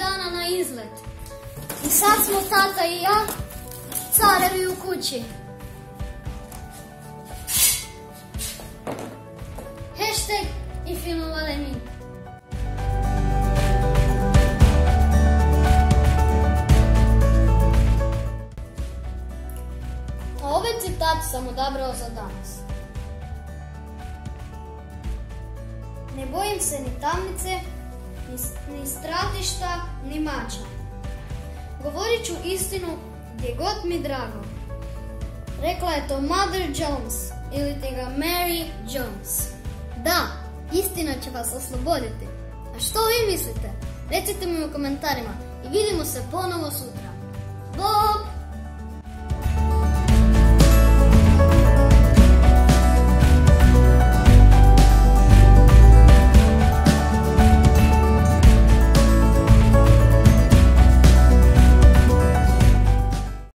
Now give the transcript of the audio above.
dana na izlet. I sad smo tata i ja carevi u kući. Hashtag if you know what I mean. A ove citate sam odabrao za danas. Ne bojim se ni tamnice, ni stratišta, ni mača. Govorit ću istinu gdje god mi drago. Rekla je to Mother Jones ili ti ga Mary Jones. Da, istina će vas osloboditi. A što vi mislite? Recite mi u komentarima i vidimo se ponovo sutra. Bok!